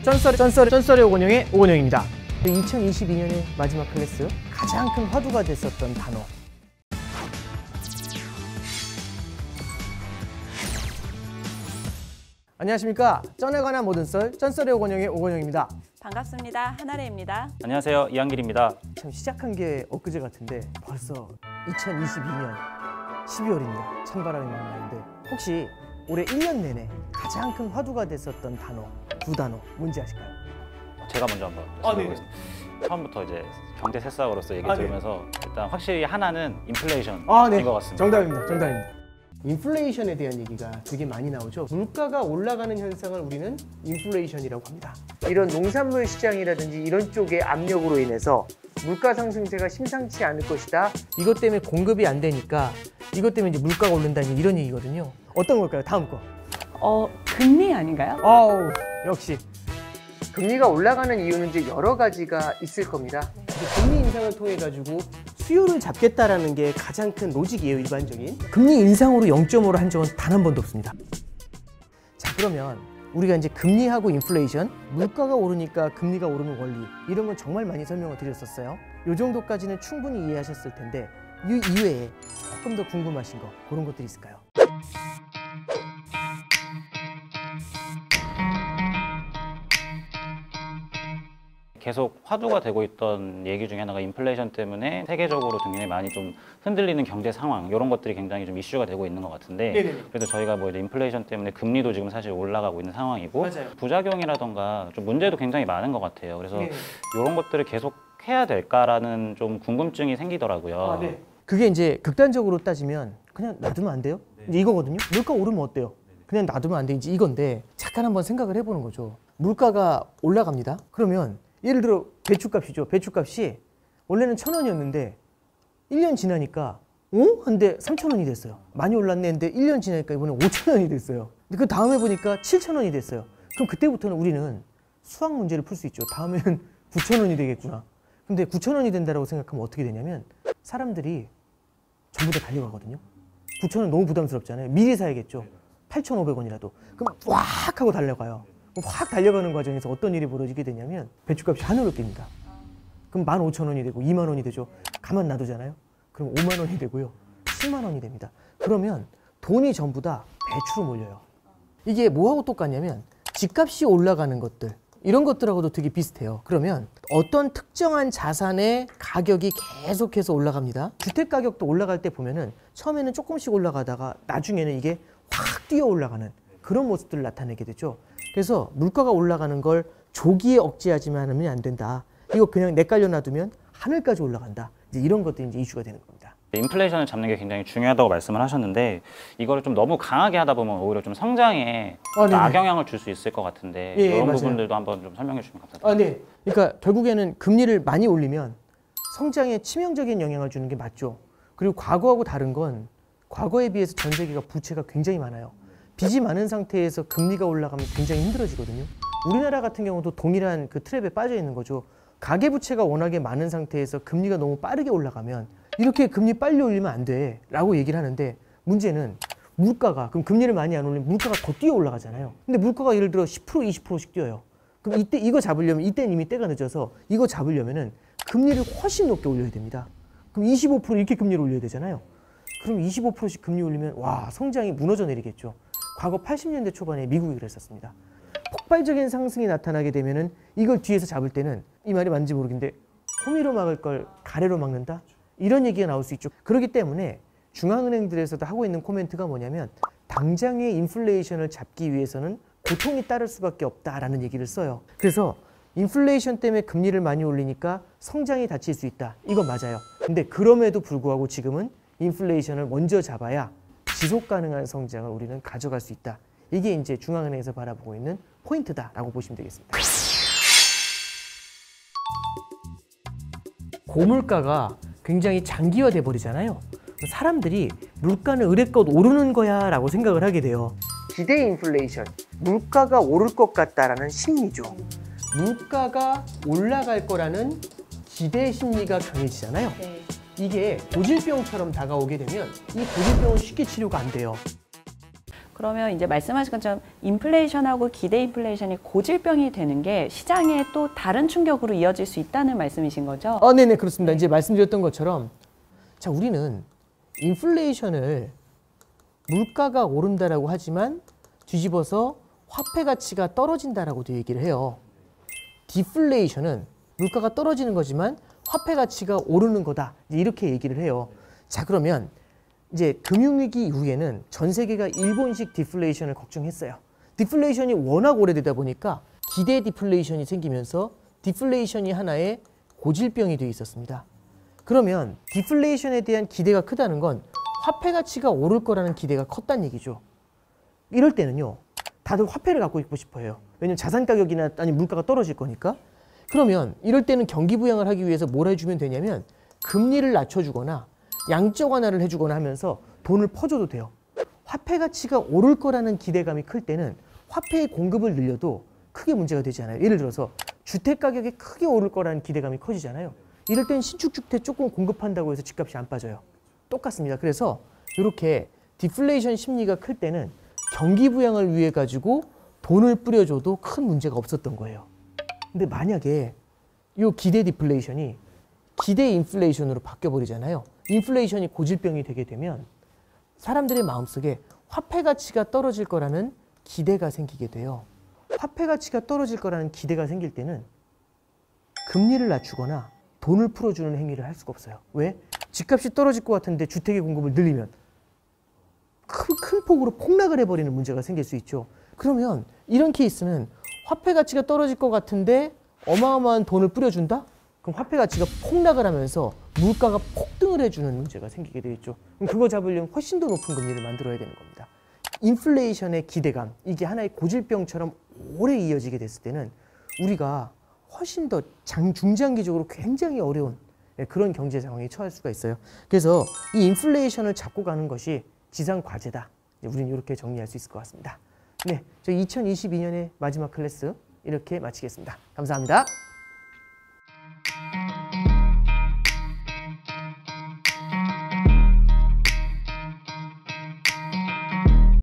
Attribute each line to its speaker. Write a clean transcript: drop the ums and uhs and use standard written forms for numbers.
Speaker 1: 쩐썰의 오건영의 오건영입니다. 2022년의 마지막 클래스 가장 큰 화두가 됐었던 단어. 안녕하십니까. 쩐에 관한 모든 썰, 쩐썰의 오건영의 오건영입니다.
Speaker 2: 반갑습니다. 한아래입니다.
Speaker 3: 안녕하세요. 이한길입니다.
Speaker 1: 참 시작한 게 엊그제 같은데 벌써 2022년 12월입니다. 찬바람이 막 나는데 혹시 올해 1년 내내 가장 큰 화두가 됐었던 단어, 두 단어 뭔지 아실까요?
Speaker 3: 제가 먼저 한번 말씀드리겠습니다. 처음부터 이제 경제 새싹으로서 얘기 들으면서 일단 확실히 하나는 인플레이션인 것 같습니다.
Speaker 1: 정답입니다. 인플레이션에 대한 얘기가 되게 많이 나오죠. 물가가 올라가는 현상을 우리는 인플레이션이라고 합니다. 이런 농산물 시장이라든지 이런 쪽의 압력으로 인해서 물가 상승세가 심상치 않을 것이다. 이것 때문에 공급이 안 되니까 이것 때문에 이제 물가가 오른다는 이런 얘기거든요. 어떤 걸까요? 다음 거.
Speaker 2: 금리 아닌가요?
Speaker 1: 역시. 금리가 올라가는 이유는 이제 여러 가지가 있을 겁니다. 금리 인상을 통해 가지고 수요를 잡겠다라는 게 가장 큰 로직이에요, 일반적인. 금리 인상으로 0.5로 한 적은 단 한 번도 없습니다. 자, 그러면 우리가 이제 금리하고 인플레이션, 물가가 오르니까 금리가 오르는 원리, 이런 건 정말 많이 설명을 드렸었어요. 이 정도까지는 충분히 이해하셨을 텐데 이 이외에 조금 더 궁금하신 거, 그런 것들이 있을까요?
Speaker 3: 계속 화두가 되고 있던 얘기 중에 하나가 인플레이션 때문에 세계적으로 굉장히 많이 좀 흔들리는 경제 상황, 이런 것들이 굉장히 좀 이슈가 되고 있는 것 같은데, 그래도 저희가 뭐 이제 인플레이션 때문에 금리도 지금 사실 올라가고 있는 상황이고, 맞아요. 부작용이라던가 좀 문제도 굉장히 많은 것 같아요. 그래서 이런 것들을 계속 해야 될까라는 좀 궁금증이 생기더라고요.
Speaker 1: 그게 이제 극단적으로 따지면 그냥 놔두면 안 돼요? 이제 이거거든요. 물가 오르면 어때요? 그냥 놔두면 안 돼. 이제 이건데 잠깐 한번 생각을 해보는 거죠. 물가가 올라갑니다. 그러면 예를 들어 배추값이죠. 배추값이 원래는 1,000원이었는데 1년 지나니까 한데 3,000원이 됐어요. 많이 올랐네 했는데 1년 지나니까 이번에 5,000원이 됐어요. 근데 그 다음에 보니까 7,000원이 됐어요. 그럼 그때부터는 우리는 수학 문제를 풀 수 있죠. 다음에는 9,000원이 되겠구나. 근데 9,000원이 된다고 생각하면 어떻게 되냐면 사람들이 전부 다 달려가거든요. 9,000원 너무 부담스럽잖아요. 미리 사야겠죠. 8,500원이라도. 그럼 확 하고 달려가요. 확 달려가는 과정에서 어떤 일이 벌어지게 되냐면 배추값이 하늘로 뜁니다. 그럼 15,000원이 되고 2만 원이 되죠. 가만 놔두잖아요. 그럼 5만 원이 되고요. 10만 원이 됩니다. 그러면 돈이 전부 다 배추로 몰려요. 이게 뭐하고 똑같냐면 집값이 올라가는 것들, 이런 것들하고도 되게 비슷해요. 그러면 어떤 특정한 자산의 가격이 계속해서 올라갑니다. 주택 가격도 올라갈 때 보면은 처음에는 조금씩 올라가다가 나중에는 이게 확 뛰어 올라가는 그런 모습들을 나타내게 되죠. 그래서 물가가 올라가는 걸 조기에 억제하지만 하면 안 된다. 이거 그냥 내깔려 놔두면 하늘까지 올라간다. 이제 이런 것들이 이제 이슈가 되는 겁니다.
Speaker 3: 인플레이션을 잡는 게 굉장히 중요하다고 말씀을 하셨는데, 이거를 좀 너무 강하게 하다 보면 오히려 좀 성장에 악영향을 줄 수 있을 것 같은데, 이런 부분들도 한번 좀 설명해 주시면 감사드립니다.
Speaker 1: 그러니까 결국에는 금리를 많이 올리면 성장에 치명적인 영향을 주는 게 맞죠. 그리고 과거하고 다른 건 과거에 비해서 전 세계가 부채가 굉장히 많아요. 빚이 많은 상태에서 금리가 올라가면 굉장히 힘들어지거든요. 우리나라 같은 경우도 동일한 그 트랩에 빠져 있는 거죠. 가계부채가 워낙에 많은 상태에서 금리가 너무 빠르게 올라가면 이렇게 금리 빨리 올리면 안 돼 라고 얘기를 하는데, 문제는 물가가, 그럼 금리를 많이 안 올리면 물가가 더 뛰어 올라가잖아요. 근데 물가가 예를 들어 10% 20%씩 뛰어요. 그럼 이때 이거 잡으려면, 이때는 이미 때가 늦어서 이거 잡으려면은 금리를 훨씬 높게 올려야 됩니다. 그럼 25% 이렇게 금리를 올려야 되잖아요. 그럼 25%씩 금리 올리면 와, 성장이 무너져 내리겠죠. 과거 80년대 초반에 미국이 그랬었습니다. 폭발적인 상승이 나타나게 되면은 이걸 뒤에서 잡을 때는, 이 말이 맞는지 모르겠는데 호미로 막을 걸 가래로 막는다? 이런 얘기가 나올 수 있죠. 그렇기 때문에 중앙은행들에서도 하고 있는 코멘트가 뭐냐면 당장의 인플레이션을 잡기 위해서는 고통이 따를 수밖에 없다라는 얘기를 써요. 그래서 인플레이션 때문에 금리를 많이 올리니까 성장이 닫힐 수 있다. 이건 맞아요. 근데 그럼에도 불구하고 지금은 인플레이션을 먼저 잡아야 지속 가능한 성장을 우리는 가져갈 수 있다. 이게 이제 중앙은행에서 바라보고 있는 포인트다라고 보시면 되겠습니다. 고물가가 굉장히 장기화돼 버리잖아요. 사람들이 물가는 의례껏 오르는 거야 라고 생각을 하게 돼요. 기대 인플레이션, 물가가 오를 것 같다라는 심리죠. 물가가 올라갈 거라는 기대 심리가 강해지잖아요. 이게 고질병처럼 다가오게 되면 이 고질병은 쉽게 치료가 안 돼요.
Speaker 2: 그러면 이제 말씀하신 것처럼 인플레이션하고 기대 인플레이션이 고질병이 되는 게 시장에 또 다른 충격으로 이어질 수 있다는 말씀이신 거죠?
Speaker 1: 네네, 그렇습니다. 이제 말씀드렸던 것처럼 자, 우리는 인플레이션을 물가가 오른다라고 하지만 뒤집어서 화폐 가치가 떨어진다라고도 얘기를 해요. 디플레이션은 물가가 떨어지는 거지만 화폐 가치가 오르는 거다. 이렇게 얘기를 해요. 자, 그러면 이제 금융위기 이후에는 전 세계가 일본식 디플레이션을 걱정했어요. 디플레이션이 워낙 오래되다 보니까 기대 디플레이션이 생기면서 디플레이션이 하나의 고질병이 되어 있었습니다. 그러면 디플레이션에 대한 기대가 크다는 건 화폐 가치가 오를 거라는 기대가 컸다는 얘기죠. 이럴 때는요, 다들 화폐를 갖고 있고 싶어요. 왜냐면 자산 가격이나 아니 물가가 떨어질 거니까. 그러면 이럴 때는 경기 부양을 하기 위해서 뭘 해주면 되냐면 금리를 낮춰주거나 양적 완화를 해주거나 하면서 돈을 퍼줘도 돼요. 화폐 가치가 오를 거라는 기대감이 클 때는 화폐의 공급을 늘려도 크게 문제가 되지 않아요. 예를 들어서 주택 가격이 크게 오를 거라는 기대감이 커지잖아요. 이럴 땐 신축 주택 조금 공급한다고 해서 집값이 안 빠져요. 똑같습니다. 그래서 이렇게 디플레이션 심리가 클 때는 경기 부양을 위해 가지고 돈을 뿌려줘도 큰 문제가 없었던 거예요. 근데 만약에 이 기대 디플레이션이 기대 인플레이션으로 바뀌어버리잖아요. 인플레이션이 고질병이 되게 되면 사람들의 마음속에 화폐 가치가 떨어질 거라는 기대가 생기게 돼요. 화폐 가치가 떨어질 거라는 기대가 생길 때는 금리를 낮추거나 돈을 풀어주는 행위를 할 수가 없어요. 왜? 집값이 떨어질 것 같은데 주택의 공급을 늘리면 큰 폭으로 폭락을 해버리는 문제가 생길 수 있죠. 그러면 이런 케이스는 화폐 가치가 떨어질 것 같은데 어마어마한 돈을 뿌려준다? 그럼 화폐 가치가 폭락을 하면서 물가가 폭등을 해주는 문제가 생기게 되겠죠. 그럼 그거 잡으려면 훨씬 더 높은 금리를 만들어야 되는 겁니다. 인플레이션의 기대감, 이게 하나의 고질병처럼 오래 이어지게 됐을 때는 우리가 훨씬 더 중장기적으로 굉장히 어려운 그런 경제 상황에 처할 수가 있어요. 그래서 이 인플레이션을 잡고 가는 것이 지상 과제다. 우리는 이렇게 정리할 수 있을 것 같습니다. 네, 저희 2022년의 마지막 클래스 이렇게 마치겠습니다. 감사합니다.